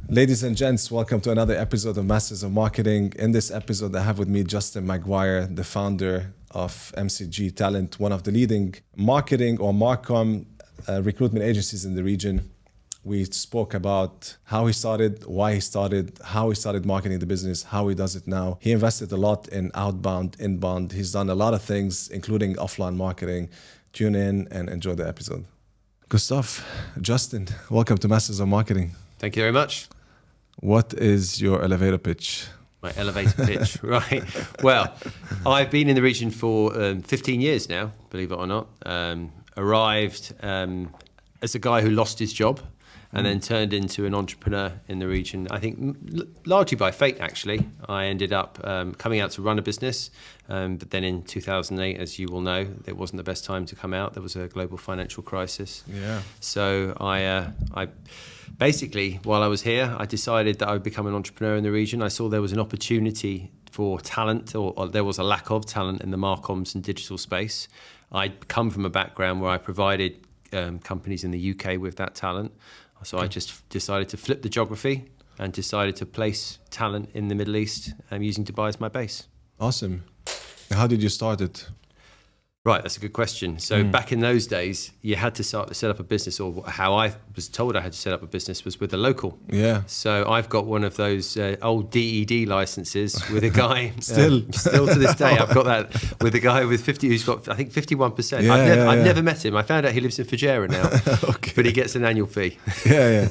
Ladies and gents, welcome to another episode of Masters of Marketing. In this episode, I have with me Justin McGuire, the founder of MCG Talent, one of the leading marketing or marcom recruitment agencies in the region. We spoke about how he started, why he started, how he started marketing the business, how he does it now. He invested a lot in outbound, inbound. He's done a lot of things, including offline marketing. Tune in and enjoy the episode. Good stuff. Justin, welcome to Masters of Marketing. Thank you very much. What is your elevator pitch? My elevator pitch, right. Well, I've been in the region for 15 years now, believe it or not. Arrived as a guy who lost his job and then turned into an entrepreneur in the region. I think largely by fate, actually. I ended up coming out to run a business, but then in 2008, as you will know, it wasn't the best time to come out. There was a global financial crisis. Yeah. So I basically, while I was here, I decided that I would become an entrepreneur in the region. I saw there was an opportunity for talent, or there was a lack of talent in the marcoms and digital space. I'd come from a background where I provided companies in the UK with that talent. So I just decided to flip the geography and decided to place talent in the Middle East using Dubai as my base. Awesome. How did you start it? Right, that's a good question. So back in those days, you had to set up a business, or how I was told I had to set up a business was with a local. Yeah. So I've got one of those old DED licenses with a guy. Still to this day, I've got that with a guy with 50, who's got, I think, 51%. Yeah, I've never met him. I found out he lives in Fujairah now, Okay. but he gets an annual fee. Yeah.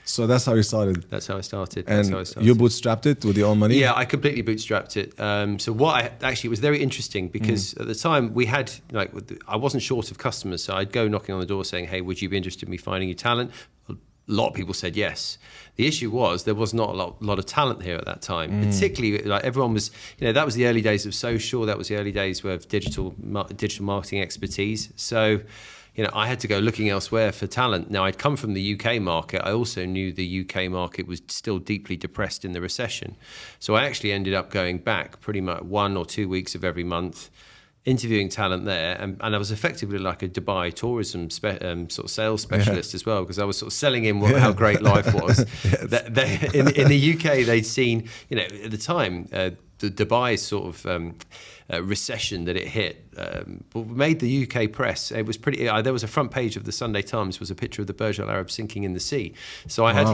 So that's how you started. That's how I started. And you bootstrapped it with your own money? Yeah, I completely bootstrapped it. It was very interesting because at the time we had, I wasn't short of customers. So I'd go knocking on the door saying, hey, would you be interested in me finding you talent? A lot of people said yes. The issue was there was not a lot of talent here at that time. Particularly, everyone was, that was the early days of social. That was the early days of digital marketing expertise. So, I had to go looking elsewhere for talent. Now, I'd come from the UK market. I also knew the UK market was still deeply depressed in the recession. So I actually ended up going back pretty much 1 or 2 weeks of every month, interviewing talent there. And I was effectively like a Dubai tourism sort of sales specialist as well, because I was sort of selling in how great life was. In the UK, they'd seen, at the time, the Dubai sort of recession that it hit made the UK press. It was pretty. There was a front page of the Sunday Times was a picture of the Burj Al Arab sinking in the sea. So I had,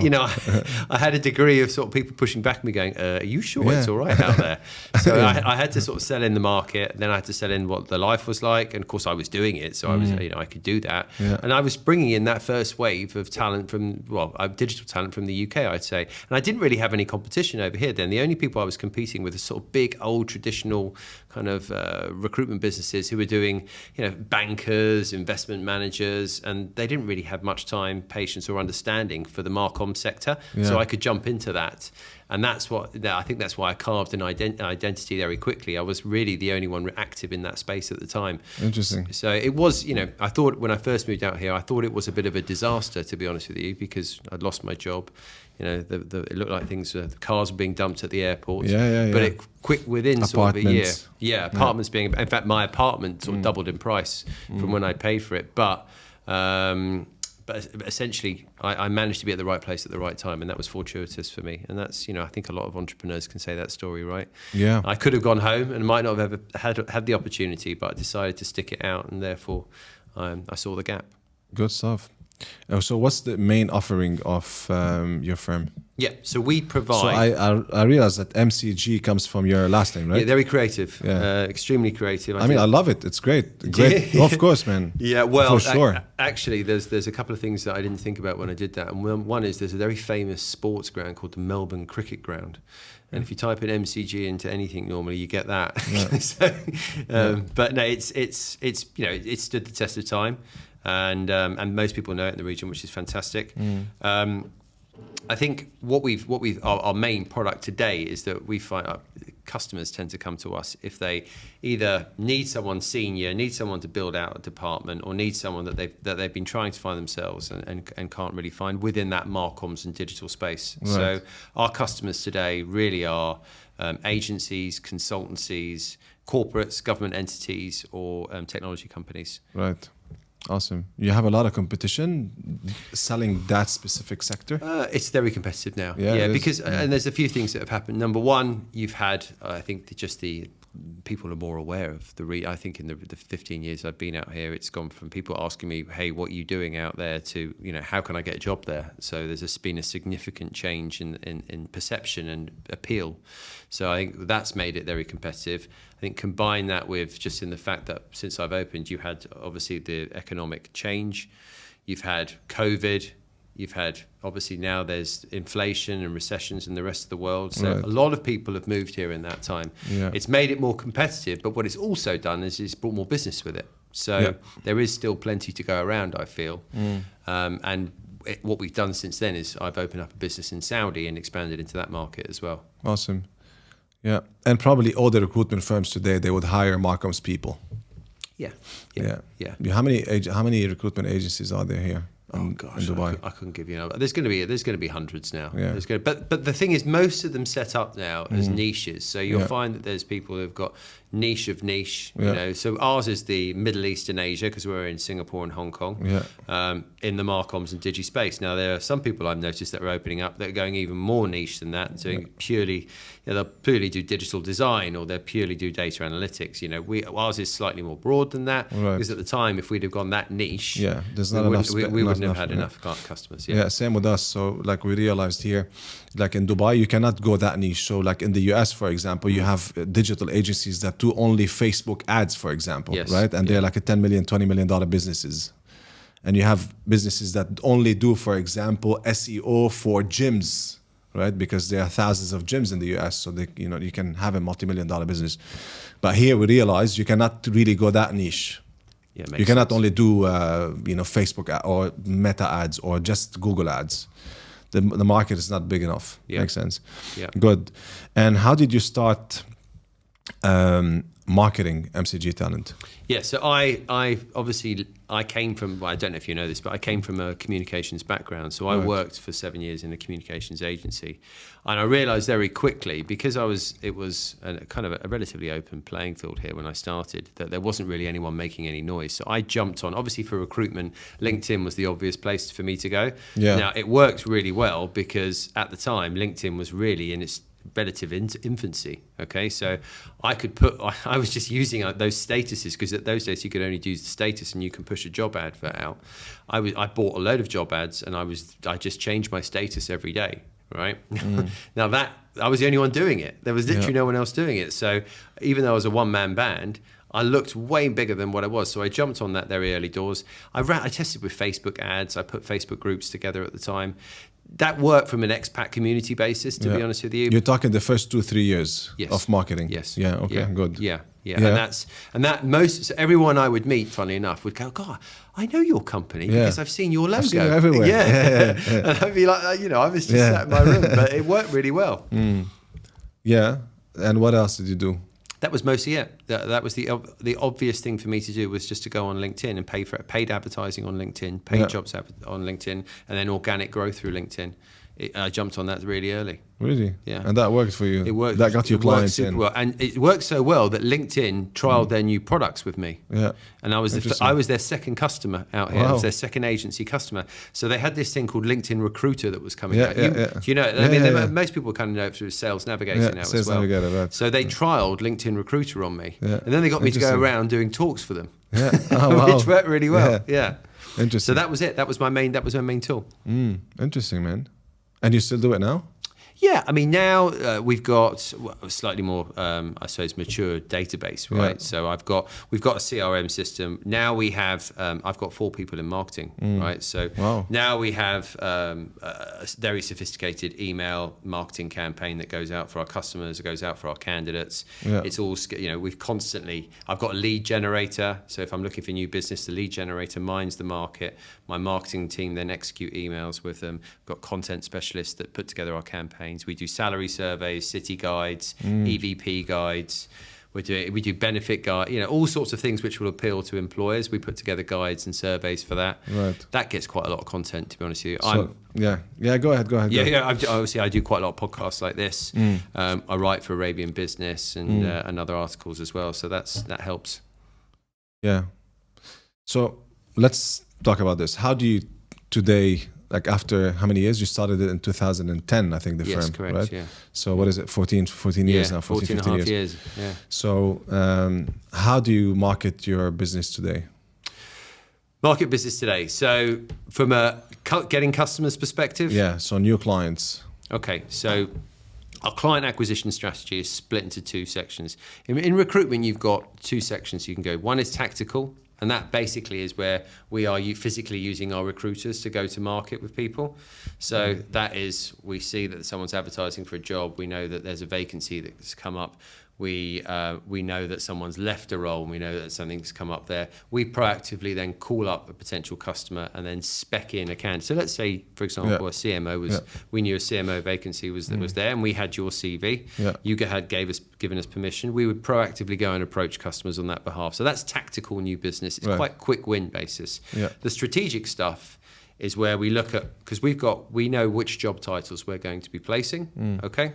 I had a degree of sort of people pushing back at me, going, "Are you sure it's all right out there?" So I had to sort of sell in the market. Then I had to sell in what the life was like, and of course I was doing it, so I was, I could do that. Yeah. And I was bringing in that first wave of talent from, digital talent from the UK, I'd say. And I didn't really have any competition over here then. The only people I was competing with are sort of big, old, traditional kind of recruitment businesses who were doing, bankers, investment managers, and they didn't really have much time, patience, or understanding for the marcom sector. Yeah. So I could jump into that. And I think that's why I carved an identity very quickly. I was really the only one active in that space at the time. Interesting. So it was, I thought when I first moved out here, I thought it was a bit of a disaster, to be honest with you, because I'd lost my job. It looked like the cars were being dumped at the airport. Yeah. But within sort of a year, apartments being, in fact, my apartment sort of doubled in price from when I paid for it. But essentially, I managed to be at the right place at the right time, and that was fortuitous for me. And that's, I think a lot of entrepreneurs can say that story, right? Yeah. I could have gone home and might not have ever had the opportunity, but I decided to stick it out, and therefore I saw the gap. Good stuff. So what's the main offering of your firm? Yeah, so we provide... So I realize that MCG comes from your last name, right? Yeah, very creative, extremely creative. I love it. It's great. Of course, man. Yeah, well, for sure. Actually, there's a couple of things that I didn't think about when I did that. And one is there's a very famous sports ground called the Melbourne Cricket Ground. And if you type in MCG into anything normally, you get that. Yeah. But no, it's it stood the test of time. And most people know it in the region, which is fantastic. I think our main product today is that we find our customers tend to come to us if they either need someone senior, need someone to build out a department, or need someone that they've been trying to find themselves and can't really find within that marcoms and digital space. Right. So our customers today really are agencies, consultancies, corporates, government entities, or technology companies. Right. Awesome. You have a lot of competition selling that specific sector? It's very competitive now. Yeah, because and there's a few things that have happened. Number one, you've had, I think, just the people are more aware of I think in the 15 years I've been out here, it's gone from people asking me, hey, what are you doing out there, to, how can I get a job there? So there's been a significant change in perception and appeal. So I think that's made it very competitive. I think combine that with just in the fact that since I've opened, you had obviously the economic change, you've had COVID, you've had, obviously now there's inflation and recessions in the rest of the world. So a lot of people have moved here in that time. Yeah. It's made it more competitive, but what it's also done is it's brought more business with it. So there is still plenty to go around, I feel. And what we've done since then is I've opened up a business in Saudi and expanded into that market as well. Awesome. Yeah. And probably all the recruitment firms today, they would hire marcom's people. Yeah. How many recruitment agencies are there here? Oh gosh, in Dubai? I couldn't give you a number. There's going to be hundreds now. Yeah. But the thing is, most of them set up now as niches. So you'll find that there's people who've got niche of niche. So ours is the Middle East and Asia, because we're in Singapore and Hong Kong. In the marcoms and digi space. Now there are some people I've noticed that are opening up that are going even more niche than that, doing purely. They'll purely do digital design, or they'll purely do data analytics. Ours is slightly more broad than that, because at the time, if we'd have gone that niche, there's not enough. We wouldn't have had enough customers. Yeah, same with us. So like we realized here, like in Dubai, you cannot go that niche. So like in the US, for example, you have digital agencies that do only Facebook ads, for example, right? And they're like a $10 million, $20 million businesses. And you have businesses that only do, for example, SEO for gyms, right? Because there are thousands of gyms in the US, so they, you can have a multi-million-dollar business. But here we realize you cannot really go that niche. You cannot only do Facebook or Meta ads or just Google ads. The market is not big enough. Makes sense. Good. And how did you start marketing MCG Talent? So I obviously came from, I don't know if you know this, but I came from a communications background. So I worked for 7 years in a communications agency, and I realized very quickly, because it was a kind of a relatively open playing field here when I started, that there wasn't really anyone making any noise. So I jumped on, obviously for recruitment, LinkedIn was the obvious place for me to go. Now it worked really well, because at the time LinkedIn was really in its relative infancy. Okay, so I was just using those statuses, because at those days you could only use the status and you can push a job advert out. I bought a load of job ads, and I just changed my status every day, right? Now that I was the only one doing it. There was literally no one else doing it. So even though I was a one-man band, I looked way bigger than what I was. So I jumped on that very early doors. I tested with Facebook ads. I put Facebook groups together at the time. That worked from an expat community basis, to be honest with you. You're talking the first 2-3 years of marketing. Yes. Yeah. Okay. Good. Yeah. So everyone I would meet, funnily enough, would go, God, I know your company because I've seen your logo. I've seen you everywhere. And I'd be like, I was just sat in my room, but it worked really well. Yeah. And what else did you do? That was mostly it. That was the obvious thing for me to do, was just to go on LinkedIn and pay for it. Paid advertising on LinkedIn, paid jobs on LinkedIn, and then organic growth through LinkedIn. I jumped on that really early. Really? Yeah. And that worked for you? It worked. That got your clients in? Well. And it worked so well that LinkedIn trialed their new products with me. Yeah. And I was their second customer out here. I was their second agency customer. So they had this thing called LinkedIn Recruiter that was coming out. You know, most people kind of know it through Sales Navigator now Sales as well. Navigator, right. So they trialed LinkedIn Recruiter on me. Yeah. And then they got me to go around doing talks for them. Yeah. Oh, wow. Which worked really well. Yeah. Interesting. So that was it. That was my main tool. Interesting, man. And you still do it now? Yeah, I mean, now we've got a slightly more, I suppose, mature database, right? Yeah. So we've got a CRM system. Now we have, I've got 4 people in marketing, right? So now we have a very sophisticated email marketing campaign that goes out for our customers, it goes out for our candidates. Yeah. It's all, I've got a lead generator. So if I'm looking for new business, the lead generator mines the market. My marketing team then execute emails with them. We've got content specialists that put together our campaign. We do salary surveys, city guides, EVP guides. We do benefit guide, all sorts of things which will appeal to employers. We put together guides and surveys for that. Right. That gets quite a lot of content, to be honest with you. Go ahead. Obviously, I do quite a lot of podcasts like this. I write for Arabian Business and other articles as well. So that helps. Yeah. So let's talk about this. How do you today, like after how many years? You started it in 2010, I think, the firm, correct, right? yeah. So what is it, 14 years now, 14 and a 15 half years. yeah. So how do you market your business today? Market business today. So from a getting customers perspective. Yeah, so new clients. Okay, so our client acquisition strategy is split into two sections. In recruitment, you've got two sections you can go. One is tactical, and that basically is where we are physically using our recruiters to go to market with people. So that is, we see that someone's advertising for a job. We know that there's a vacancy that's come up. We know that someone's left a role and we know that something's come up there. We proactively then call up a potential customer and then spec in a candidate. So let's say, for example, a CMO was, we knew a CMO vacancy was there and we had your CV. Yeah. You given us permission. We would proactively go and approach customers on that behalf. So that's tactical new business. It's quite quick win basis. Yeah. The strategic stuff is where we look at, because we know which job titles we're going to be placing, okay?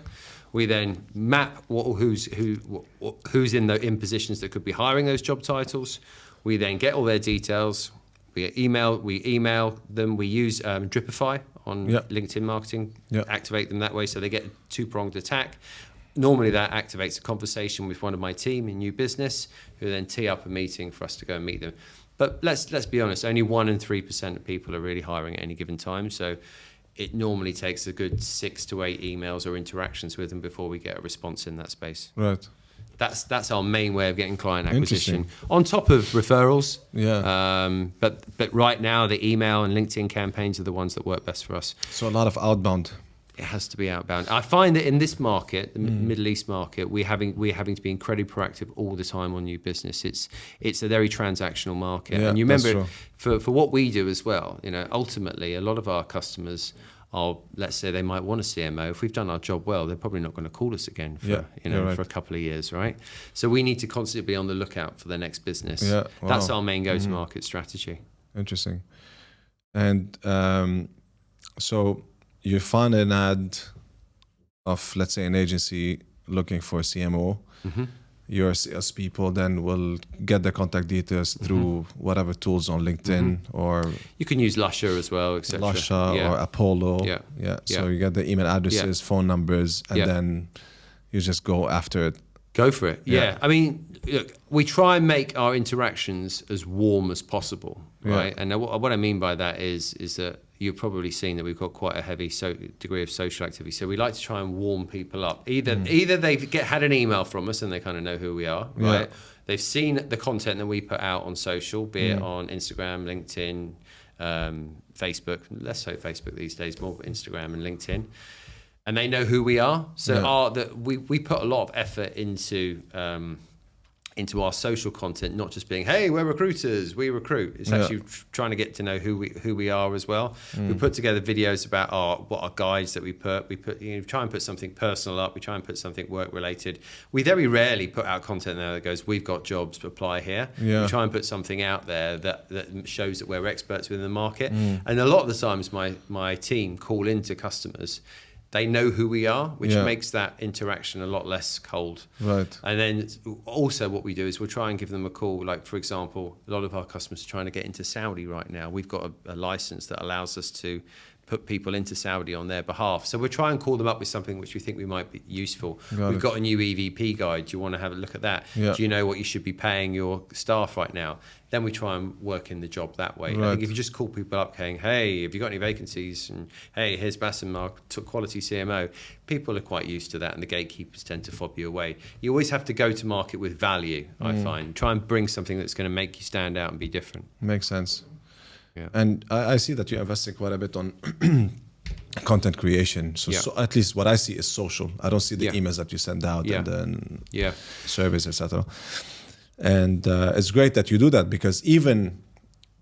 We then map who's in positions that could be hiring those job titles. We then get all their details. We email them. We use Dripify on LinkedIn marketing, activate them that way so they get a two-pronged attack. Normally that activates a conversation with one of my team in new business who then tee up a meeting for us to go and meet them. But let's be honest, only 1% and 3% of people are really hiring at any given time. So it normally takes a good 6 to 8 emails or interactions with them before we get a response in that space. Right. That's our main way of getting client acquisition. On top of referrals. Yeah. But right now the email and LinkedIn campaigns are the ones that work best for us. So a lot of outbound. It has to be outbound. I find that in this market, the Middle East market, we're having to be incredibly proactive all the time on new business. It's a very transactional market, and you remember for what we do as well. Ultimately, a lot of our customers are, let's say, they might want a CMO. If we've done our job well, they're probably not going to call us again for for a couple of years, right? So we need to constantly be on the lookout for the next business. Yeah, wow. That's our main go-to-market strategy. Interesting, and so. You find an ad of, let's say, an agency looking for a CMO. Your salespeople then will get the contact details through whatever tools on LinkedIn or... You can use Lusher as well, etc. Lusher or Apollo. Yeah. So you get the email addresses, phone numbers, and then you just go after it. Go for it. Yeah. I mean, look, we try and make our interactions as warm as possible, right? And what I mean by that is that you've probably seen that we've got quite a heavy degree of social activity. So we like to try and warm people up. Either they've had an email from us and they kind of know who we are, right? They've seen the content that we put out on social, be it on Instagram, LinkedIn, Facebook. Less so Facebook these days, more Instagram and LinkedIn. And they know who we are. So we put a lot of effort into our social content, not just being, hey, we're recruiters, we recruit. It's actually trying to get to know who we are as well. We put together videos about what our guides that we put. We try and put something personal up. We try and put something work related. We very rarely put out content there that goes, we've got jobs, apply here. We try and put something out there that shows that we're experts within the market. And a lot of the times my team call into customers. They know who we are, which makes that interaction a lot less cold. Right. And then also what we do is we'll try and give them a call. Like, for example, a lot of our customers are trying to get into Saudi right now. We've got a license that allows us to put people into Saudi on their behalf. So we'll try and call them up with something which we think we might be useful. We've got a new EVP guide. Do you want to have a look at that? Yeah. Do you know what you should be paying your staff right now? Then we try and work in the job that way. Right. I think if you just call people up saying, hey, have you got any vacancies? And hey, here's Bassem, our quality CMO. People are quite used to that and the gatekeepers tend to fob you away. You always have to go to market with value, I find. Try and bring something that's going to make you stand out and be different. Makes sense. Yeah. And I see that you're investing quite a bit on content creation. So at least what I see is social. I don't see the emails that you send out and then surveys, etc. And it's great that you do that because even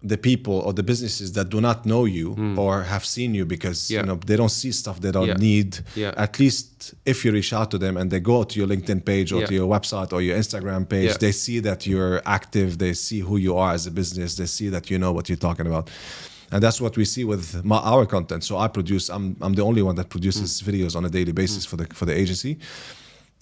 the people or the businesses that do not know you or have seen you because they don't see stuff they don't need. At least if you reach out to them and they go to your LinkedIn page or to your website or your Instagram page, they see that you're active. They see who you are as a business. They see that you know what you're talking about. And that's what we see with our content. So I'm the only one that produces videos on a daily basis for the agency.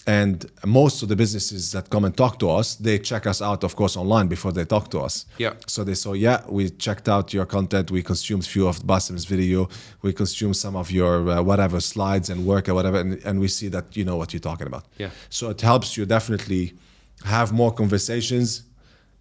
And most of the businesses that come and talk to us, they check us out, of course, online before they talk to us. Yeah. So they saw, yeah, we checked out your content. We consumed few of Basim's video. We consumed some of your whatever slides and work or whatever. And we see that you know what you're talking about. Yeah. So it helps you definitely have more conversations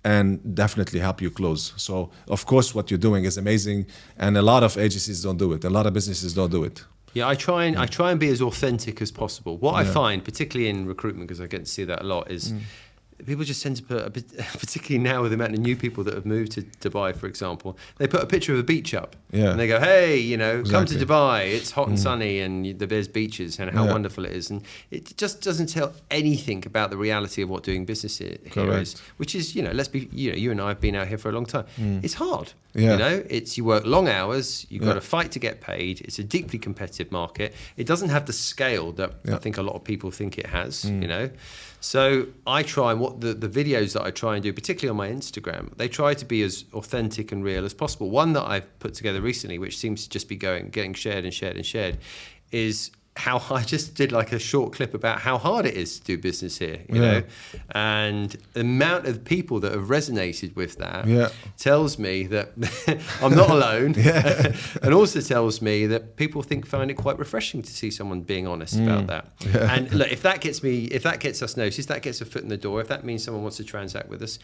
and definitely help you close. So, of course, what you're doing is amazing. And a lot of agencies don't do it. A lot of businesses don't do it. Yeah, I try and be as authentic as possible. What I find, particularly in recruitment, because I get to see that a lot, is people just tend to put a bit, particularly now with the amount of new people that have moved to Dubai, for example, they put a picture of a beach up, and they go, "Hey, you know, come to Dubai. It's hot and sunny, and there's beaches, and how wonderful it is." And it just doesn't tell anything about the reality of what doing business here is, which is, you know, let's be, you know, you and I have been out here for a long time. It's hard. You know, you work long hours, you've got to fight to get paid. It's a deeply competitive market. It doesn't have the scale that I think a lot of people think it has, you know. So I try, and what the videos that I try and do, particularly on my Instagram, they try to be as authentic and real as possible. One that I've put together recently, which seems to just be getting shared and shared and shared, is how I just did like a short clip about how hard it is to do business here, you know, and the amount of people that have resonated with that tells me that I'm not alone, and also tells me that people find it quite refreshing to see someone being honest about that. And look, if that gets us noticed, that gets a foot in the door. If that means someone wants to transact with us,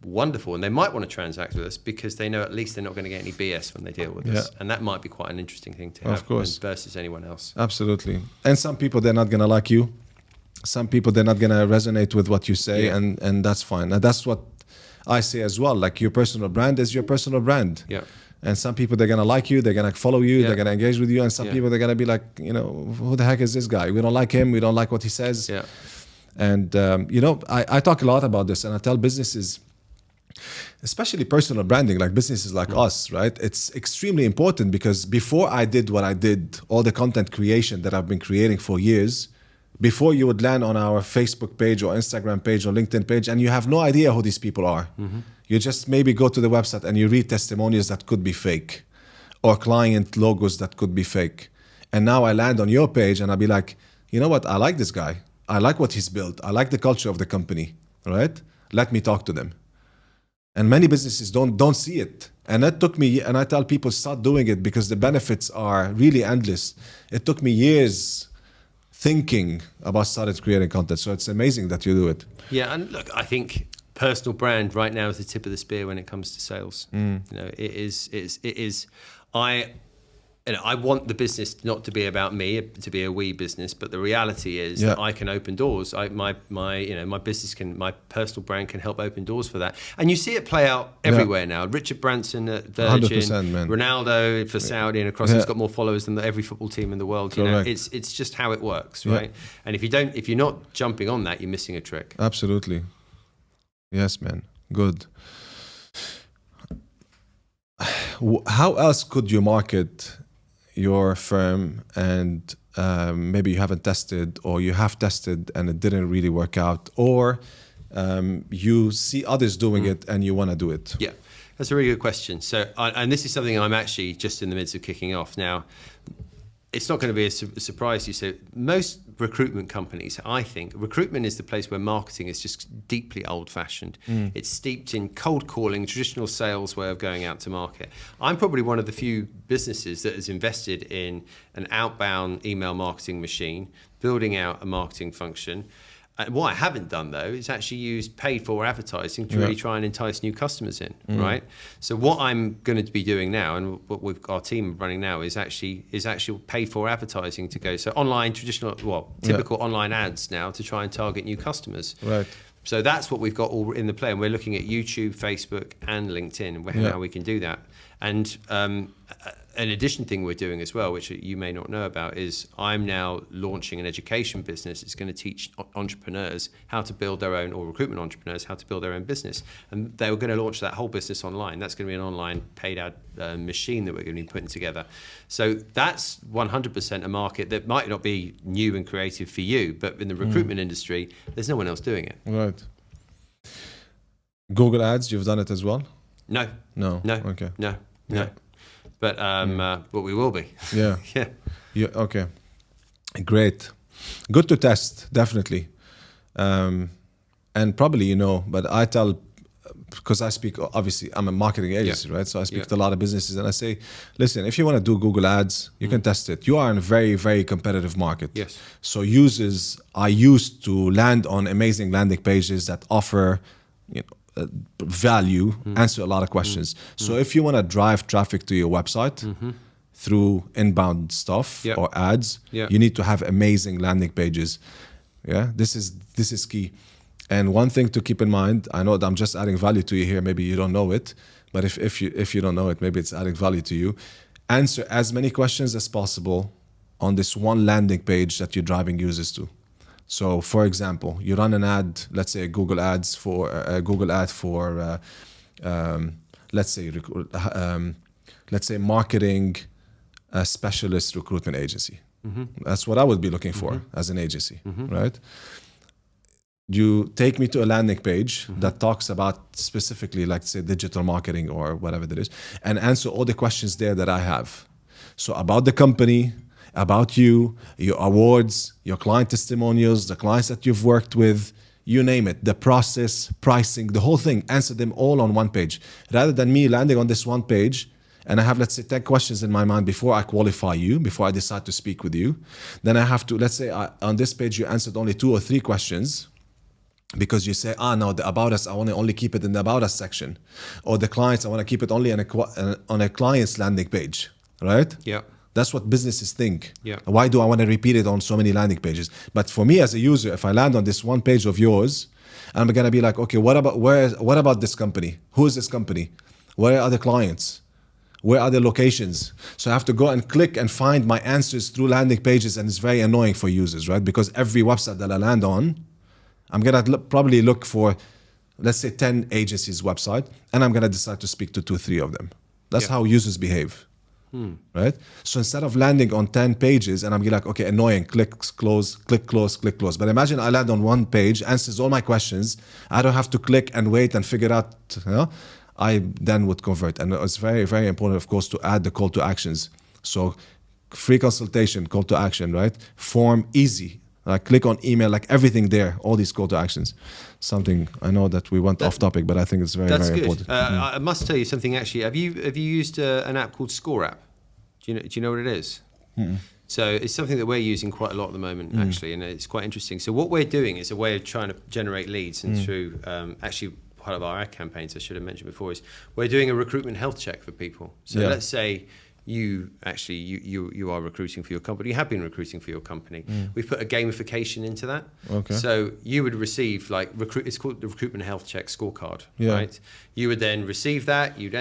wonderful, and they might want to transact with us because they know at least they're not going to get any BS when they deal with us, and that might be quite an interesting thing to have versus anyone else. Absolutely. And some people, they're not going to like you. Some people, they're not going to resonate with what you say, and that's fine. And that's what I say as well. Like, your personal brand is your personal brand. Yeah. And some people, they're going to like you, they're going to follow you, they're going to engage with you, and some people, they're going to be like, you know, who the heck is this guy? We don't like him, we don't like what he says. Yeah. And you know, I talk a lot about this, and I tell businesses, especially personal branding, like businesses like us, right? It's extremely important, because before I did what I did, all the content creation that I've been creating for years, before you would land on our Facebook page or Instagram page or LinkedIn page, and you have no idea who these people are. You just maybe go to the website and you read testimonials that could be fake, or client logos that could be fake. And now I land on your page and I'll be like, you know what? I like this guy. I like what he's built. I like the culture of the company, right? Let me talk to them. And many businesses don't see it. And that took me, and I tell people, start doing it, because the benefits are really endless. It took me years thinking about started creating content. So it's amazing that you do it. Yeah, and look, I think personal brand right now is the tip of the spear when it comes to sales. You know, it is. I want the business not to be about me, to be a we business, but the reality is that I can open doors. My business my personal brand can help open doors for that. And you see it play out everywhere now. Richard Branson at Virgin, Ronaldo for Saudi and across, he's got more followers than every football team in the world. You know, it's just how it works, right? And if you're not jumping on that, you're missing a trick. Absolutely. Yes, man. Good. How else could you market your firm, and maybe you haven't tested, or you have tested and it didn't really work out, or you see others doing it and you want to do it? Yeah, that's a really good question. So, and this is something I'm actually just in the midst of kicking off now. It's not going to be a surprise to you. So most recruitment companies, I think, recruitment is the place where marketing is just deeply old-fashioned. It's steeped in cold calling, traditional sales way of going out to market. I'm probably one of the few businesses that has invested in an outbound email marketing machine, building out a marketing function. What I haven't done, though, is actually use paid-for advertising to really try and entice new customers in, right? So what I'm going to be doing now, and what our team running now, is actually paid-for advertising to go. So online, typical online ads now to try and target new customers. Right. So that's what we've got all in the play, and we're looking at YouTube, Facebook, and LinkedIn, and how we can do that. And an addition thing we're doing as well, which you may not know about, is I'm now launching an education business. It's going to teach entrepreneurs how to build their own, or recruitment entrepreneurs how to build their own business. And they were going to launch that whole business online. That's going to be an online paid ad machine that we're going to be putting together. So that's 100% a market that might not be new and creative for you, but in the recruitment industry, there's no one else doing it. Right. Google Ads, you've done it as well? No. Okay. No. But we will be. Yeah. Okay. Great. Good to test, definitely. And probably you know, but I tell, because I speak, obviously I'm a marketing agency, right? So I speak to a lot of businesses and I say, listen, if you want to do Google ads, you can test it. You are in a very, very competitive market. Yes. So users are used to land on amazing landing pages that offer, value, answer a lot of questions. So if you want to drive traffic to your website through inbound stuff or ads, you need to have amazing landing pages. Yeah, this is key. And one thing to keep in mind, I know that I'm just adding value to you here, maybe you don't know it, but if you don't know it, maybe it's adding value to you. Answer as many questions as possible on this one landing page that you're driving users to. So for example, you run an ad, let's say Google ad for let's say marketing specialist recruitment agency. That's what I would be looking for as an agency, right? You take me to a landing page that talks about specifically, like say digital marketing or whatever that is, and answer all the questions there that I have. So about the company, about you, your awards, your client testimonials, the clients that you've worked with, you name it, the process, pricing, the whole thing, answer them all on one page. Rather than me landing on this one page and I have, let's say, 10 questions in my mind before I qualify you, before I decide to speak with you, then I have to, let's say on this page you answered only 2 or 3 questions, because you say, no, the about us, I want to only keep it in the about us section, or the clients, I want to keep it only on a client's landing page, right? Yeah. That's what businesses think. Yeah. Why do I want to repeat it on so many landing pages? But for me as a user, if I land on this one page of yours, I'm gonna be like, okay, what about this company? Who is this company? Where are the clients? Where are the locations? So I have to go and click and find my answers through landing pages, and it's very annoying for users, right? Because every website that I land on, I'm going to probably look for, let's say, 10 agencies' website, and I'm going to decide to speak to 2 or 3 of them. That's how users behave, right? So instead of landing on 10 pages, and I'm like, okay, annoying, click close, click close, click close. But imagine I land on one page, answers all my questions. I don't have to click and wait and figure out, I then would convert. And it's very, very important, of course, to add the call to actions. So free consultation, call to action, right? Form, easy. Like click on email, like everything there, all these call to actions. Something, I know that we went off topic, but I think it's very, very important. I must tell you something actually. Have you used an app called Score App? Do you know what it is? So it's something that we're using quite a lot at the moment, actually, and it's quite interesting. So what we're doing is a way of trying to generate leads, and through actually part of our ad campaigns, I should have mentioned before, is we're doing a recruitment health check for people. So let's say you are recruiting for your company, you have been recruiting for your company. We've put a gamification into that. Okay. So you would receive it's called the Recruitment Health Check Scorecard, right? You would then receive that, you'd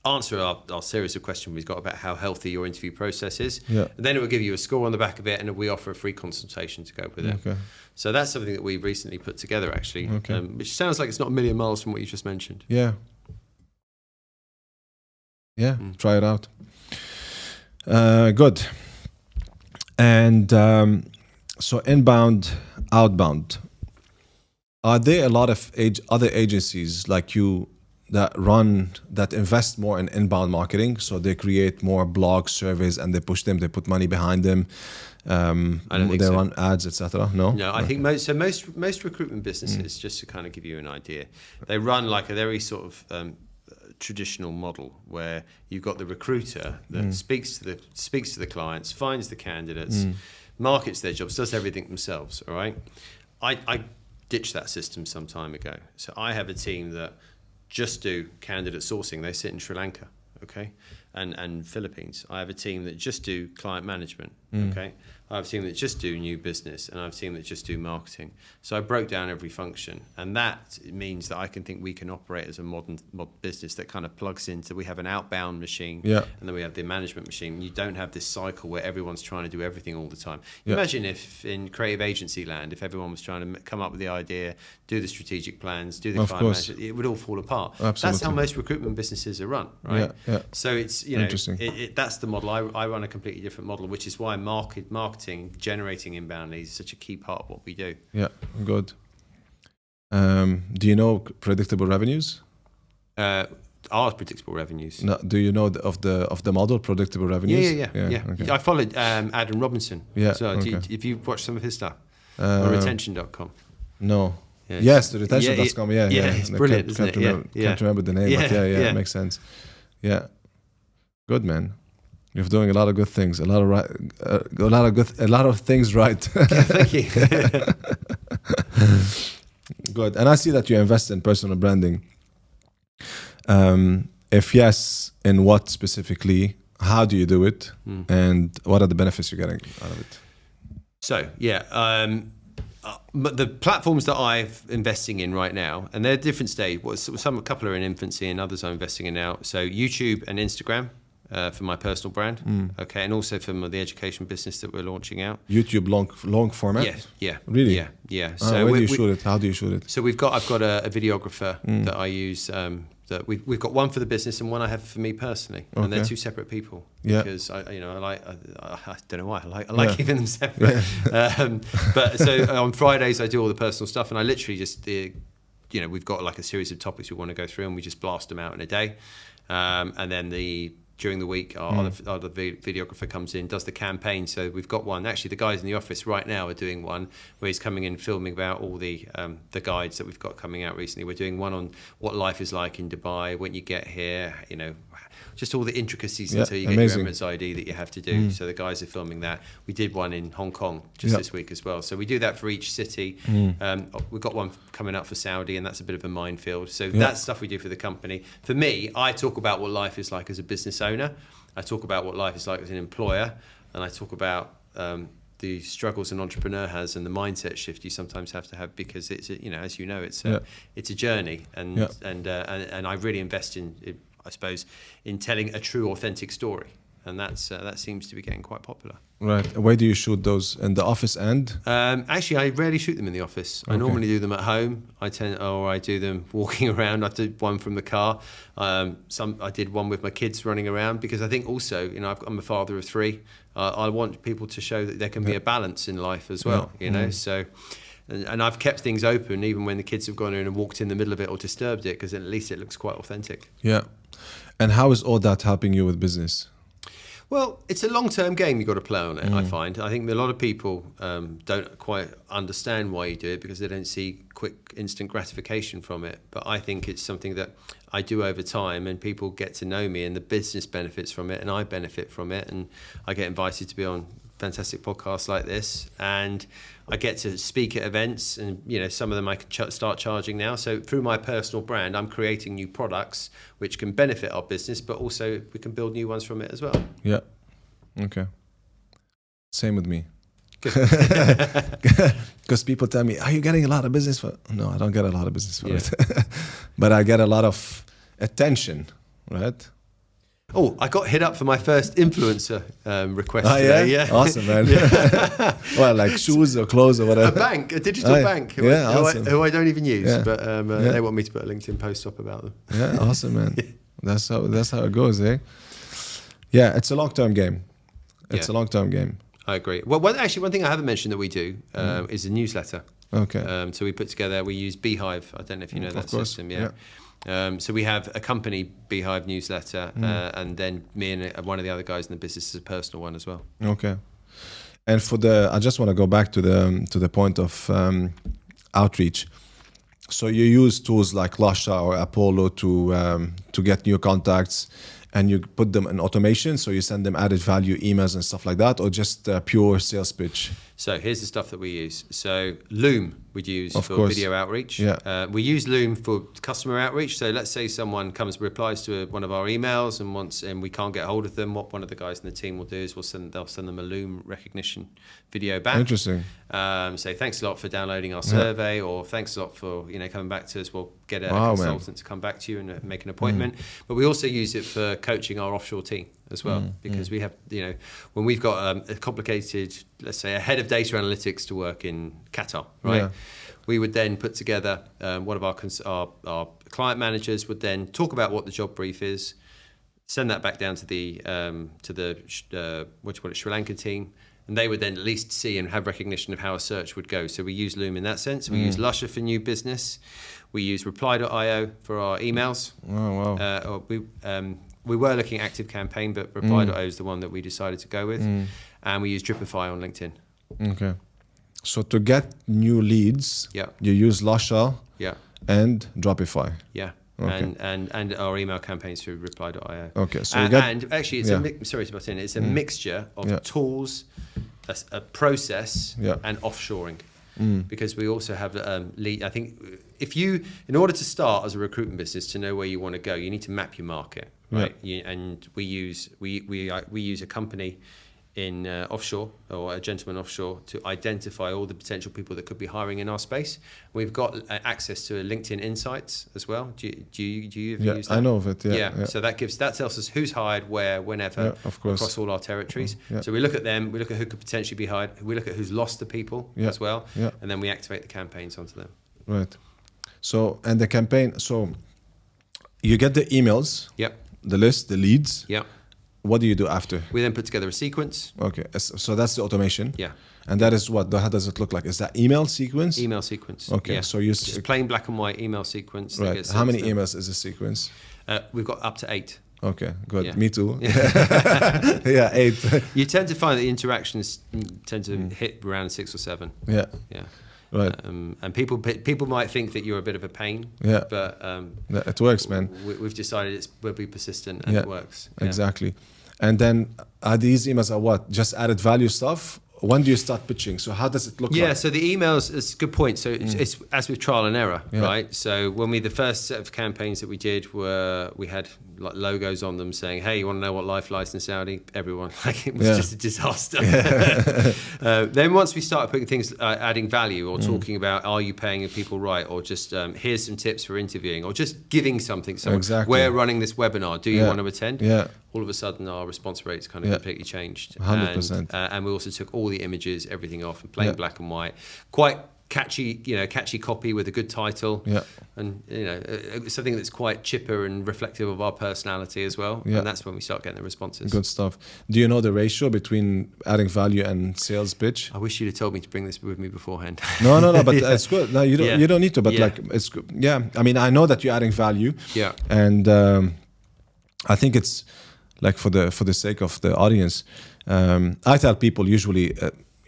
answer our series of questions we've got about how healthy your interview process is. And then it will give you a score on the back of it, and we offer a free consultation to go with it. Okay. So that's something that we've recently put together, actually, which sounds like it's not a million miles from what you just mentioned. Try it out. Good. And so inbound, outbound. Are there a lot of other agencies like you that invest more in inbound marketing? So they create more blog surveys and they push them, they put money behind them. I don't think they so. run ads, etc. No, I think most recruitment businesses, just to kind of give you an idea, they run like a very sort of traditional model where you've got the recruiter that speaks to the clients, finds the candidates, markets their jobs, does everything themselves. All right, I ditched that system some time ago. So I have a team that just do candidate sourcing. They sit in Sri Lanka, okay, and Philippines. I have a team that just do client management, okay. I have a team that just do new business, and I have a team that just do marketing. So I broke down every function, and that means that I think we can operate as a modern business that kind of plugs into. We have an outbound machine, and then we have the management machine. You don't have this cycle where everyone's trying to do everything all the time. Imagine if in creative agency land, if everyone was trying to come up with the idea, do the strategic plans, do the client management, it would all fall apart. Absolutely. That's how most recruitment businesses are run, right? So it's interesting. That's the model. I run a completely different model, which is why marketing, generating inbound leads is such a key part of what we do. Yeah, good. Do you know predictable revenues? Are predictable revenues? No, do you know of the model predictable revenues? Yeah. Okay. I followed Adam Robinson. Yeah. So if you watched some of his stuff. Or retention.com. No. Yeah, Yes, the retention.com. Yeah, it's brilliant, isn't it? Can't remember the name, but yeah, it makes sense. Yeah, good, man. You're doing a lot of good things, a lot of things right. Yeah, thank you. Good, and I see that you invest in personal branding. If yes, in what specifically? How do you do it, and what are the benefits you're getting out of it? So the platforms that I'm investing in right now, and they're at different stage. A couple are in infancy, and others I'm investing in now. So YouTube and Instagram for my personal brand, okay, and also for the education business that we're launching out. YouTube long format. Yeah, really, yeah. So where do you shoot it? How do you shoot it? So I've got a videographer that I use. That we've got one for the business and one I have for me personally, and they're two separate people. Because I don't know why I like keeping them separate. But so on Fridays I do all the personal stuff, and I literally just we've got like a series of topics we want to go through, and we just blast them out in a day, and then during the week, our other videographer comes in, does the campaign. So we've got one. Actually, the guys in the office right now are doing one where he's coming in, filming about all the guides that we've got coming out recently. We're doing one on what life is like in Dubai when you get here, just all the intricacies until you get your Emirates ID that you have to do. So the guys are filming that. We did one in Hong Kong this week as well. So we do that for each city. We've got one coming up for Saudi, and that's a bit of a minefield. So that's stuff we do for the company. For me, I talk about what life is like as a business owner. I talk about what life is like as an employer, and I talk about the struggles an entrepreneur has and the mindset shift you sometimes have to have, because it's as you know, it's a journey, and I really invest in I suppose, in telling a true, authentic story, and that seems to be getting quite popular. Right. Where do you shoot those? In the office end? Actually, I rarely shoot them in the office. I normally do them at home. I do them walking around. I did one from the car. I did one with my kids running around, because I think also, I'm a father of 3. I want people to show that there can be a balance in life as well. So. And I've kept things open even when the kids have gone in and walked in the middle of it or disturbed it, because at least it looks quite authentic. Yeah. And how is all that helping you with business? Well, it's a long-term game you've got to play on it, I find. I think a lot of people don't quite understand why you do it, because they don't see quick, instant gratification from it. But I think it's something that I do over time, and people get to know me, and the business benefits from it, and I benefit from it. And I get invited to be on fantastic podcasts like this, and I get to speak at events, and some of them I can start charging now. So through my personal brand, I'm creating new products which can benefit our business, but also we can build new ones from it as well. Yeah. Okay. Same with me. Because people tell me, are you getting a lot of business for? No, I don't get a lot of business for it. But I get a lot of attention, right? Oh, I got hit up for my first influencer request today. Yeah? Awesome, man. Well, like shoes or clothes or whatever. A digital bank who I don't even use, but they want me to put a LinkedIn post up about them. Yeah, awesome, man. That's how it goes, eh? Yeah, it's a long-term game. It's a long-term game. I agree. Well, actually, one thing I haven't mentioned that we do is a newsletter. Okay. So we use Beehive. I don't know if you know that system. Yeah. So we have a company Beehive newsletter, and then me and one of the other guys in the business is a personal one as well. Okay. And I just want to go back to the point of outreach. So you use tools like Lasha or Apollo to get new contacts, and you put them in automation. So you send them added value emails and stuff like that, or just pure sales pitch. So here's the stuff that we use. So Loom we'd use for video outreach. Yeah. We use Loom for customer outreach. So let's say someone replies to one of our emails and we can't get hold of them. What one of the guys in the team will do is they'll send them a Loom recognition video back. Interesting. Say thanks a lot for downloading our survey, or thanks a lot for coming back to us. We'll get a consultant to come back to you and make an appointment. But we also use it for coaching our offshore team as well, because we have, when we've got a complicated, let's say, a head of data analytics to work in Qatar, right? Yeah. We would then put together one of our client managers would then talk about what the job brief is, send that back down to the Sri Lankan team, and they would then at least see and have recognition of how a search would go. So we use Loom in that sense. We use Lusher for new business. We use Reply.io for our emails. Oh, wow. We were looking at ActiveCampaign, but Reply.io is the one that we decided to go with. And we use Dripify on LinkedIn. Okay. So to get new leads, Yeah. you use Lasha Yeah. and Dropify. Yeah. Okay. And our email campaigns through reply.io. Okay, so and actually, it's yeah. sorry to butt in. It's a mixture of Yeah. tools, a process, Yeah. and offshoring. Because we also have lead. I think in order to start as a recruitment business, to know where you want to go, you need to map your market, right? And we use a company in offshore, or a gentleman offshore, to identify all the potential people that could be hiring in our space. We've got access to LinkedIn Insights as well. Do you use that? I know of it. Yeah. So that tells us who's hired where, whenever, of course. across all our territories. Yeah. So we look at them, we look at who could potentially be hired, we look at who's lost the people as well, and then we activate the campaigns onto them. Right. So, and the campaign, so you get the emails, the list, the leads. Yeah. What do you do after? We then put together a sequence. Okay, so that's the automation. Yeah. And that is what? How does it look like? Is that email sequence? Email sequence. Okay, yeah. so you just plain black and white email sequence. Right. How many emails is a sequence? We've got up to 8. Okay, good. Yeah. Me too. Yeah, 8. You tend to find that the interactions tend to hit around 6 or 7. Yeah. Yeah. Right. And people might think that you're a bit of a pain. Yeah. But it works, man. We've decided we'll be persistent and it works. Yeah. Exactly. And then are these emails are what? Just added value stuff? When do you start pitching? So how does it look like? Yeah, so the emails is a good point. So it's as with trial and error, right? So when the first set of campaigns that we did we had like logos on them saying, "Hey, you want to know what life life's in Saudi?" Everyone, like, it was just a disaster. Then once we started putting things, adding value, or talking about, are you paying people right, or just here's some tips for interviewing, or just giving something. So we're running this webinar. Do you want to attend? Yeah. All of a sudden, our response rates kind of completely changed. 100%. And we also took all the images, everything off, and plain black and white. Quite catchy copy with a good title. Yeah. And something that's quite chipper and reflective of our personality as well. Yeah. And that's when we start getting the responses. Good stuff. Do you know the ratio between adding value and sales pitch? I wish you'd have told me to bring this with me beforehand. No, but it's good. No, you don't need to. But like, it's good. Yeah. I mean, I know that you're adding value. Yeah. And I think it's like for the sake of the audience, I tell people usually,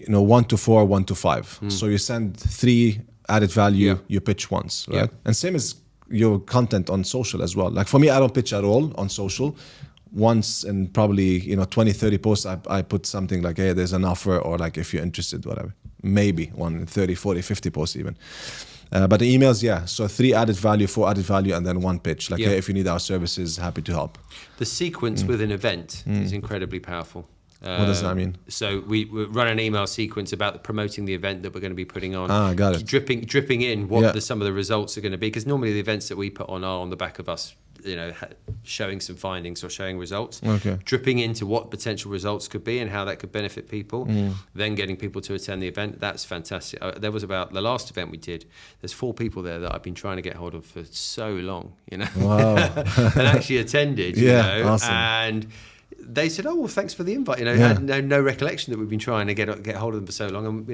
1 to 4, 1 to 5. So you send 3 added value, you pitch once, right? Yeah. And same as your content on social as well. Like for me, I don't pitch at all on social. Once in probably 20, 30 posts, I put something like, hey, there's an offer, or like if you're interested, whatever. Maybe 1 in 30, 40, 50 posts even. But the emails, so 3 added value, 4 added value, and then 1 pitch. Like, hey, if you need our services, happy to help. The sequence with an event is incredibly powerful. What does that mean? So we run an email sequence about promoting the event that we're going to be putting on. Got it. Dripping in what some of the results are going to be, because normally the events that we put on are on the back of us, showing some findings or showing results. Okay. Dripping into what potential results could be and how that could benefit people. Then getting people to attend the event. That's fantastic. There was about the last event we did. There's 4 people there that I've been trying to get hold of for so long. Wow. And actually attended. Awesome. And they said, "Oh, well, thanks for the invite." Had no recollection that we've been trying to get hold of them for so long. And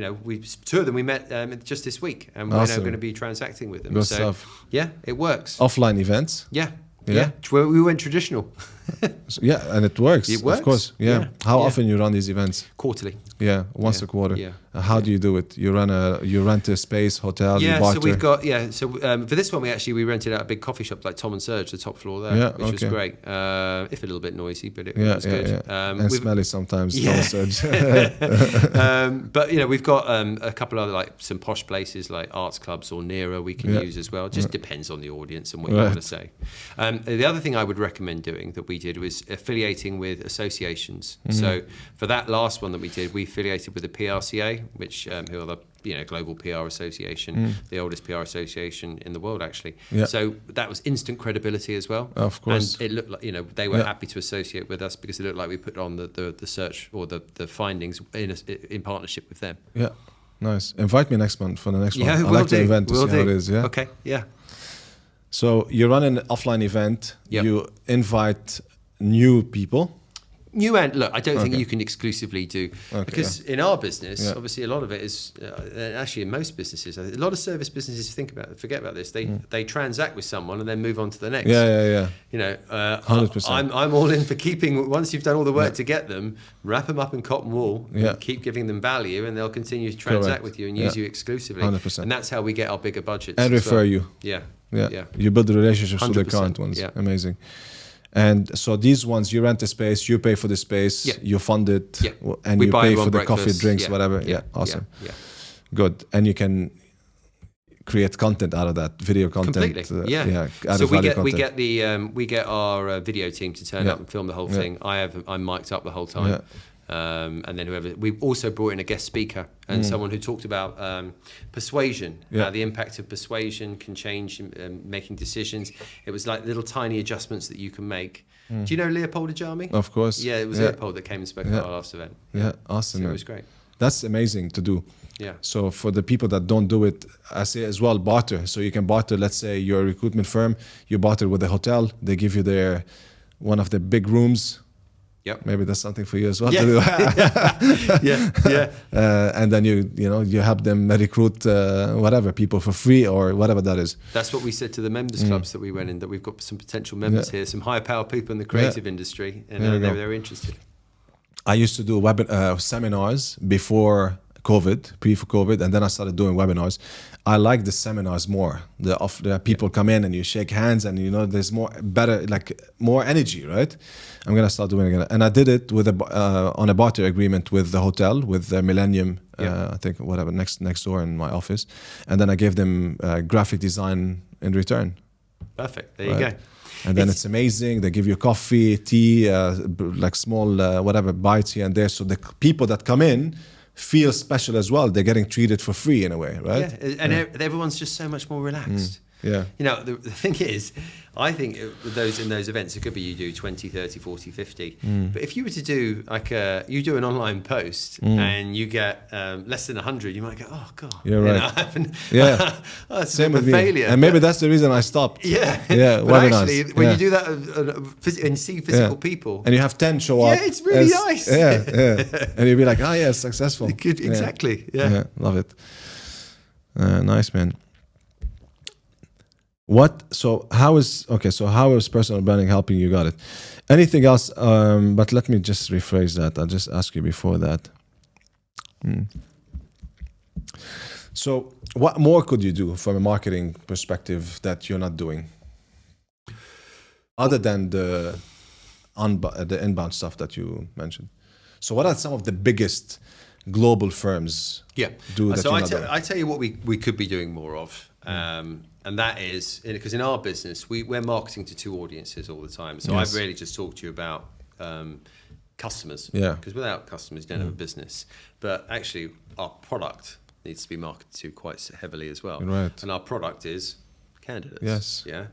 2 of them we met just this week, and we're now going to be transacting with them. Good stuff. Yeah, it works. Offline events. Yeah. We went traditional. And it works. It works. Of course. Yeah. How often you run these events? Quarterly. Yeah, once a quarter. Yeah. How do you do it? You rent a space, hotel, you barter? So we've got for this one we rented out a big coffee shop like Tom and Serge, the top floor there, which was great. If a little bit noisy, but it was good. And smelly sometimes. Yeah. Tom and Serge. But we've got a couple other like some posh places like arts clubs or nearer we can use as well. Just depends on the audience and what you want to say. The other thing I would recommend doing that we did was affiliating with associations. So for that last one that we did, we affiliated with the PRCA, which who are the global PR association, the oldest PR association in the world actually. So that was instant credibility as well. Of course. And it looked like they were happy to associate with us because it looked like we put on the search or the findings in partnership with them. Yeah, nice. Invite me next month for the next one. I we'll like the do. event to We'll see how do. it is. Yeah. Okay. Yeah. So you run an offline event. Yep. You invite new people. New and look, I don't think you can exclusively do because in our business, Yeah. obviously, a lot of it is actually in most businesses. A lot of service businesses forget about this. They transact with someone and then move on to the next. Yeah. You know, 100%. I'm all in for keeping. Once you've done all the work to get them, wrap them up in cotton wool, and keep giving them value, and they'll continue to transact with you and use you exclusively. 100%. And that's how we get our bigger budgets And refer you. Yeah. You build the relationships with the 100%, current ones. yeah. Amazing. And so these ones, you rent a space, you pay for the space, you fund it, and We you buy pay everyone for the breakfast. coffee, drinks, whatever. Yeah, awesome. Good. And you can create content out of that, video content. Completely. So we get our video team to turn up and film the whole thing. I'm mic'd up the whole time. And then we've also brought in a guest speaker and someone who talked about persuasion, the impact of persuasion can change making decisions. It was like little tiny adjustments that you can make. Do you know Leopold Ajami? Of course. Yeah, it was Leopold that came and spoke at our last event. Yeah, awesome. So it was great. That's amazing to do. Yeah. So for the people that don't do it, I say as well, barter. So you can barter, let's say you're a recruitment firm, you barter with a hotel, they give you one of the big rooms. Yep. Maybe that's something for you as well to do. Yeah. And then you help them recruit whatever people for free or whatever that is. That's what we said to the members clubs that we went in, that we've got some potential members here, some high power people in the creative industry, and they're interested. I used to do seminars before COVID, pre-COVID, and then I started doing webinars. I like the seminars more. The people come in and you shake hands, and there's more energy, right? I'm gonna start doing it again, and I did it with on a barter agreement with the hotel, with the Millennium, I think whatever next door in my office, and then I gave them graphic design in return. Perfect. There you go. And then it's amazing. They give you coffee, tea, like small whatever bites here and there. So the people that come in feel special as well. They're getting treated for free in a way, right? Yeah, and everyone's just so much more relaxed. Yeah. The thing is, I think in those events, it could be you do 20, 30, 40, 50. But if you were to do you do an online post and you get less than 100, you might go, oh God. You're right. That's same with failure. Me. And maybe that's the reason I stopped. Yeah. But webinars. Actually, when you do that and see physical people. And you have 10 show up. Yeah, it's really nice. Yeah. And you'll be like, successful. Exactly. Yeah. Love it. Nice, man. How is personal branding helping you? Got it. Anything else? But let me just rephrase that. I'll just ask you before that. So what more could you do from a marketing perspective that you're not doing? Other than the inbound stuff that you mentioned. So what are some of the biggest global firms do that you're not doing? I tell you what we could be doing more of. And that is because in our business we're marketing to two audiences all the time. So I've really just talked to you about customers. Yeah. Because without customers, you don't have a business. But actually, our product needs to be marketed to quite heavily as well. Right. And our product is candidates. Yes. Yeah.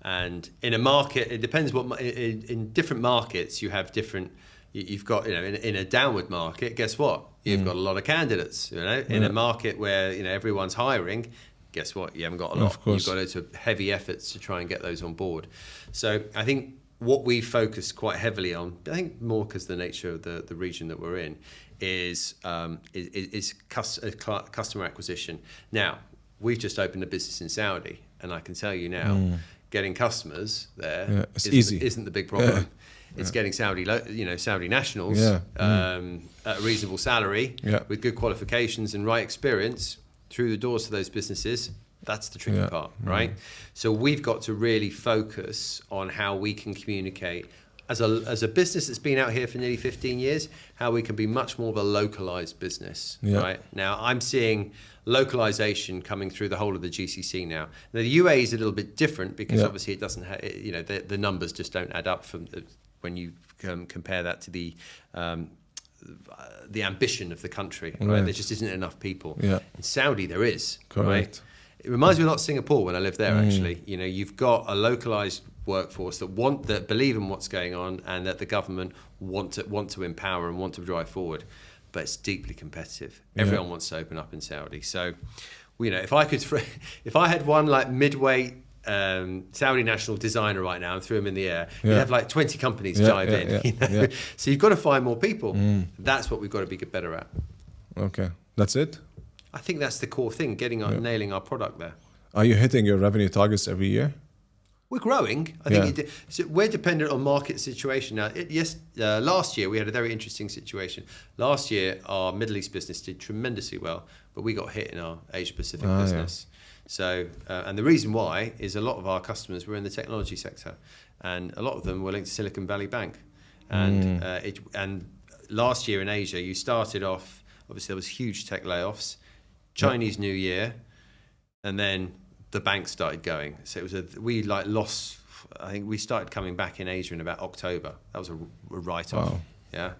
And in a market, it depends what in different markets you have different. You've got in a downward market. Guess what? You've got a lot of candidates. In a market where everyone's hiring. Guess what? You haven't got a lot. Of course. You've got to heavy efforts to try and get those on board. So I think what we focus quite heavily on, I think more because the nature of the region that we're in, is customer acquisition. Now, we've just opened a business in Saudi, and I can tell you now, getting customers there isn't the big problem. It's getting Saudi nationals at a reasonable salary with good qualifications and right experience through the doors to those businesses. That's the tricky part, right? So we've got to really focus on how we can communicate as a business that's been out here for nearly 15 years, how we can be much more of a localized business, right? Now, I'm seeing localization coming through the whole of the GCC now. Now, the UAE is a little bit different because obviously it doesn't have, the numbers just don't add up when you compare that to the ambition of the country, right? There just isn't enough people. In Saudi, there is. Correct. Right? It reminds me a lot of Singapore when I lived there. Actually, you've got a localized workforce that believe in what's going on, and that the government want to empower and want to drive forward. But it's deeply competitive. Everyone wants to open up in Saudi. So, if I had one like midweight Saudi national designer right now and threw him in the air, Yeah. you'd have like 20 companies jive in. Yeah, You know? yeah. So you've got to find more people. That's what we've got to be better at. Okay, that's it. I think that's the core thing, nailing our product there. Are you hitting your revenue targets every year? We're growing. I think so we're dependent on market situation now. Last year we had a very interesting situation. Last year our Middle East business did tremendously well, but we got hit in our Asia Pacific business. So, and the reason why is a lot of our customers were in the technology sector, and a lot of them were linked to Silicon Valley Bank. And and last year in Asia, you started off. Obviously, there was huge tech layoffs, Chinese New Year, and then the bank started going. So it was we lost. I think we started coming back in Asia in about October. That was a write-off. Wow. Yeah.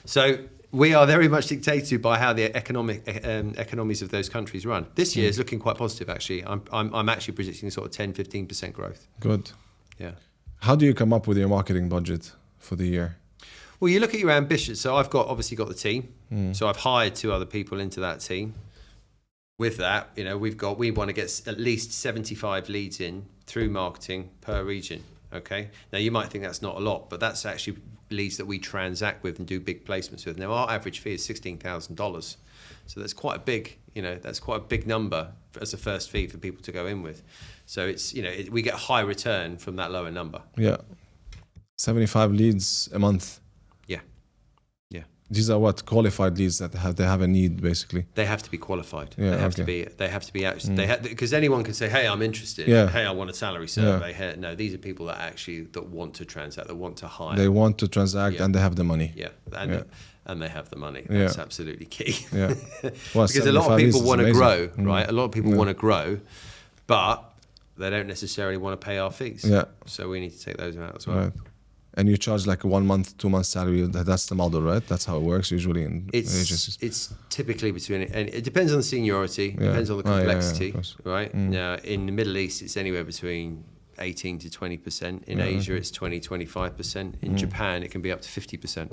So we are very much dictated by how the economies of those countries run. This year is looking quite positive, actually. I'm actually predicting sort of 10-15% growth. Good. Yeah. How do you come up with your marketing budget for the year? Well, you look at your ambitions. So I've obviously got the team. So I've hired 2 other people into that team. With that, you know, we want to get at least 75 leads in through marketing per region. Okay. Now you might think that's not a lot, but that's actually leads that we transact with and do big placements with. Now our average fee is $16,000, so that's quite a big number as a first fee for people to go in with. So it's we get a high return from that lower number. Yeah, 75 leads a month. Yeah. These are what qualified leads that have a need basically. They have to be qualified. Yeah, they have to be out. Because anyone can say, "Hey, I'm interested. Yeah. Hey, I want a salary survey." Yeah. Hey, no, these are people that want to transact, that want to hire. They want to transact and they have the money. Yeah, and they have the money. That's absolutely key. Yeah, well, because a lot of people want to grow, right? A lot of people want to grow, but they don't necessarily want to pay our fees. Yeah. So we need to take those out as well. Right. And you charge like a 1 month, 2 months salary. That's the model, right? That's how it works usually in agencies. It's typically between, and it depends on the seniority, depends on the complexity, right? Now, in the Middle East, it's anywhere between 18 to 20%. In Asia, it's 20-25%. In Japan, it can be up to 50%.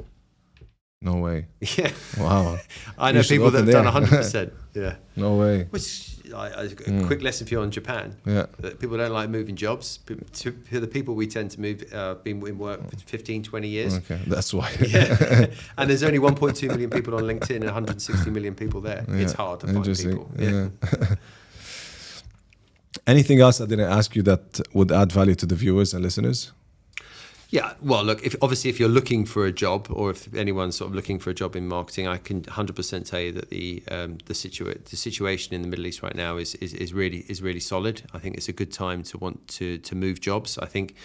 No way. Yeah. Wow. I know people that have done 100%. Yeah. No way. Which a quick lesson for you on Japan. Yeah. That people don't like moving jobs. The people we tend to move been in work for 15, 20 years. Okay, that's why. Yeah. And there's only 1.2 million people on LinkedIn and 160 million people there. Yeah. It's hard to find people. Yeah. Anything else I didn't ask you that would add value to the viewers and listeners? Yeah, well, look, if you're looking for a job, or if anyone's sort of looking for a job in marketing, I can 100% tell you that the situation in the Middle East right now is really solid. I think it's a good time to want to move jobs. I think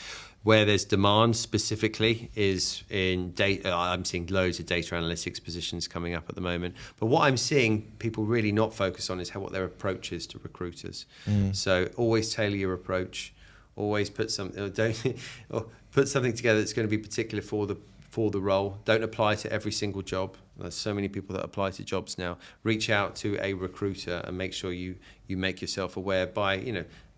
where there's demand specifically is in data. I'm seeing loads of data analytics positions coming up at the moment. But what I'm seeing people really not focus on is what their approach is to recruiters. So always tailor your approach. Always put something together that's going to be particular for the role. Don't apply to every single job. There's so many people that apply to jobs now. Reach out to a recruiter and make sure you make yourself aware by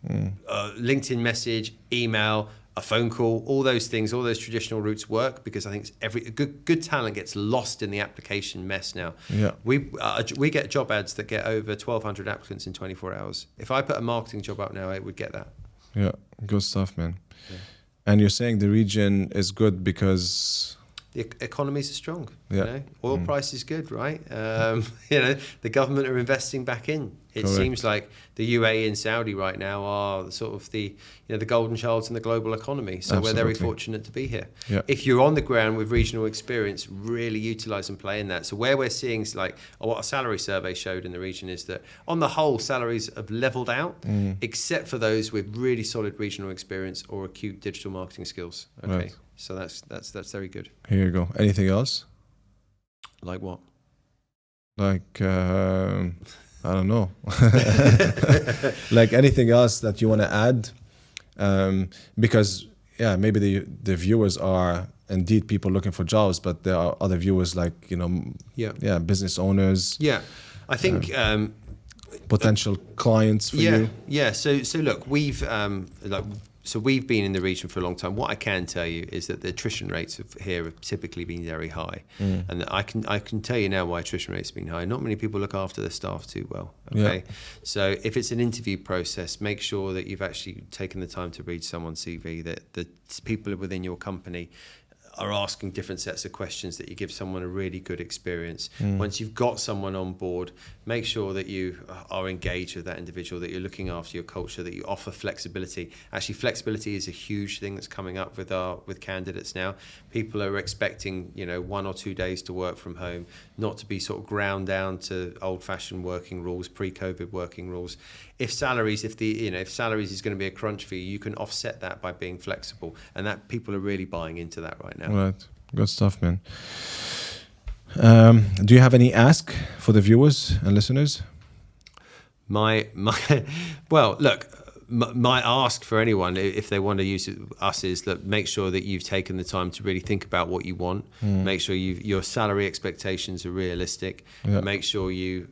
LinkedIn message, email, a phone call. All those things, all those traditional routes work, because I think good talent gets lost in the application mess now. Yeah. We get job ads that get over 1,200 applicants in 24 hours. If I put a marketing job up now, it would get that. Yeah, good stuff, man. Yeah. And you're saying the region is good because the economies are strong. Yeah. Oil price is good, right? The government are investing back in. It Correct. seems like the UAE and Saudi right now are sort of the golden childs in the global economy. So Absolutely. We're very fortunate to be here. Yeah. If you're on the ground with regional experience, really utilize and play in that. So where we're seeing what a salary survey showed in the region is that on the whole, salaries have leveled out, except for those with really solid regional experience or acute digital marketing skills. Okay. Right. So that's very good. Here you go. Anything else? Like what? Like I don't know. Like anything else that you want to add? Because maybe the viewers are indeed people looking for jobs, but there are other viewers like business owners. Yeah, I think potential clients for you. Yeah. So look, we've So we've been in the region for a long time. What I can tell you is that the attrition rates here have typically been very high, and I can tell you now why attrition rates have been high. Not many people look after their staff too well. Okay, so if it's an interview process, make sure that you've actually taken the time to read someone's CV. That the people within your company are asking different sets of questions, that you give someone a really good experience. Once you've got someone on board, make sure that you are engaged with that individual, that you're looking after your culture, that you offer flexibility. Actually, flexibility is a huge thing that's coming up with candidates now. People are expecting 1 or 2 days to work from home, not to be sort of ground down to old-fashioned working rules, pre-COVID working rules. If salaries is going to be a crunch for you, you can offset that by being flexible, and that people are really buying into that right now. Right, good stuff, man. Do you have any ask for the viewers and listeners? Well, look. My ask for anyone, if they want to use us, is that make sure that you've taken the time to really think about what you want. Make sure your salary expectations are realistic. Make sure you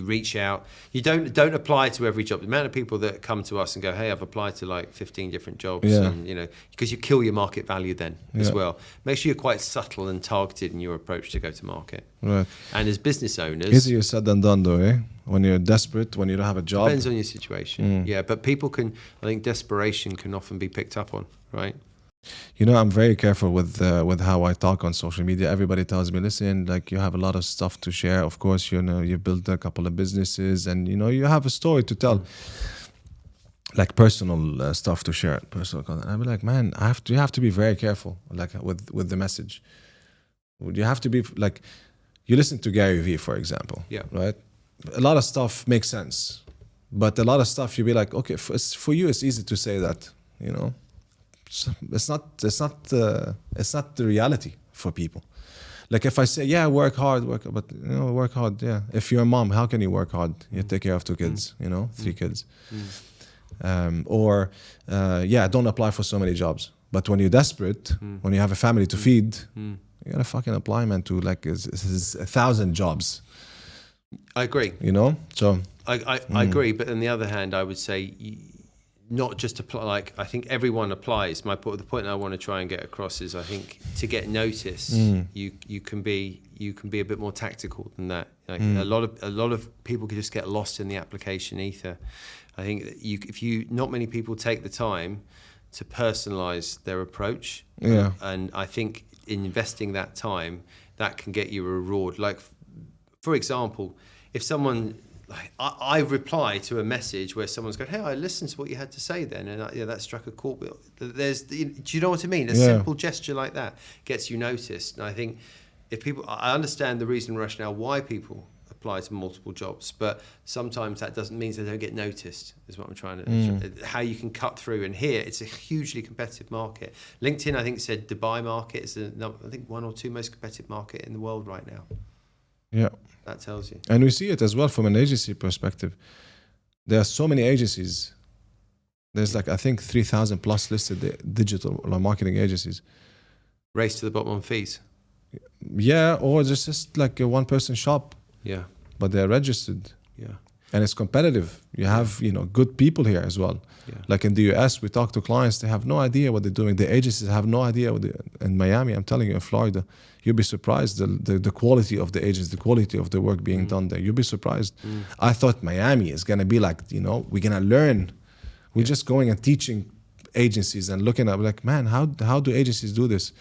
reach out. You don't apply to every job. The amount of people that come to us and go, "Hey, I've applied to like 15 different jobs," and because you kill your market value then as well. Make sure you're quite subtle and targeted in your approach to go to market. Right. And as business owners, easier said than done, though, eh? When you're desperate, when you don't have a job. Depends on your situation. Yeah, but I think desperation can often be picked up on, right? I'm very careful with how I talk on social media. Everybody tells me, listen, like you have a lot of stuff to share. Of course, you built a couple of businesses, and you have a story to tell. Like personal stuff to share, personal content. I'd be like, man, you have to be very careful, like with the message. You have to be like, you listen to Gary Vee, for example, right? A lot of stuff makes sense, but a lot of stuff you'll be like, okay, for you it's easy to say that, it's not the reality for people. Like if I say, work hard, but work hard, yeah. If you're a mom, how can you work hard? You take care of 2 kids, 3 kids, don't apply for so many jobs. But when you're desperate, when you have a family to feed, you gotta fucking apply, man, to like 1,000 jobs. I agree. So I agree, but on the other hand, I would say not just apply. Like I think everyone applies. The point I want to try and get across is I think to get noticed, you can be a bit more tactical than that. Like a lot of people can just get lost in the application ether. I think that not many people take the time to personalize their approach. And I think in investing that time, that can get you a reward. Like, for example, if someone, I reply to a message where someone's going, "Hey, I listened to what you had to say then, and that struck a chord." Do you know what I mean? A simple gesture like that gets you noticed. And I think I understand the reason and rationale why people apply to multiple jobs, but sometimes that doesn't mean they don't get noticed, is what I'm trying to, how you can cut through. And here, it's a hugely competitive market. LinkedIn, I think, said Dubai market is, I think, 1 or 2 most competitive market in the world right now. Yeah. That tells you. And we see it as well from an agency perspective. There are so many agencies. There's I think 3,000 plus listed digital marketing agencies. Race to the bottom on fees. Yeah, or just like a one-person shop. Yeah. But they're registered. Yeah. And it's competitive. You have, good people here as well. Yeah. Like in the US, we talk to clients, they have no idea what they're doing. The agencies have no idea in Miami, I'm telling you, in Florida, you'll be surprised the quality of the agents, the quality of the work being done there. You'll be surprised. I thought Miami is going to be like, we're going to learn. We're just going and teaching agencies and looking at like, man, how do agencies do this?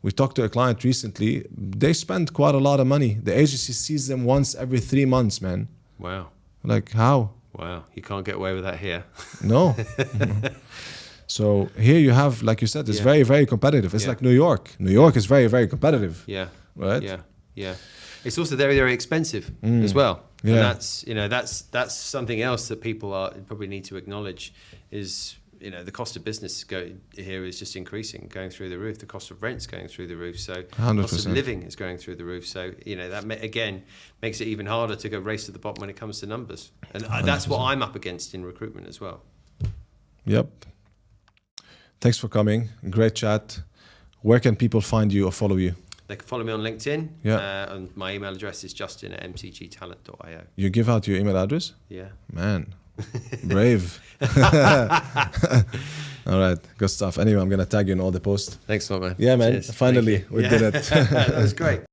We talked to a client recently. They spend quite a lot of money. The agency sees them once every 3 months, man. Wow. Like how? Wow. You can't get away with that here. No. So here you have, like you said, it's very, very competitive. It's like New York. New York is very, very competitive. Yeah. Right? Yeah. It's also very, very expensive as well. Yeah. And that's something else that people probably need to acknowledge is, the cost of business here is just increasing, going through the roof. The cost of rent's going through the roof. So 100%. the cost of living is going through the roof. So, that again makes it even harder to go race to the bottom when it comes to numbers. And that's what I'm up against in recruitment as well. Yep. Thanks for coming. Great chat. Where can people find you or follow you? They can follow me on LinkedIn. Yeah. And my email address is justin@mcgtalent.io. You give out your email address? Yeah. Man, Brave. All right, good stuff. Anyway, I'm gonna tag you in all the posts. Thanks a lot, man. Yeah, man. Cheers. Finally, Thank you. we did it. That was great.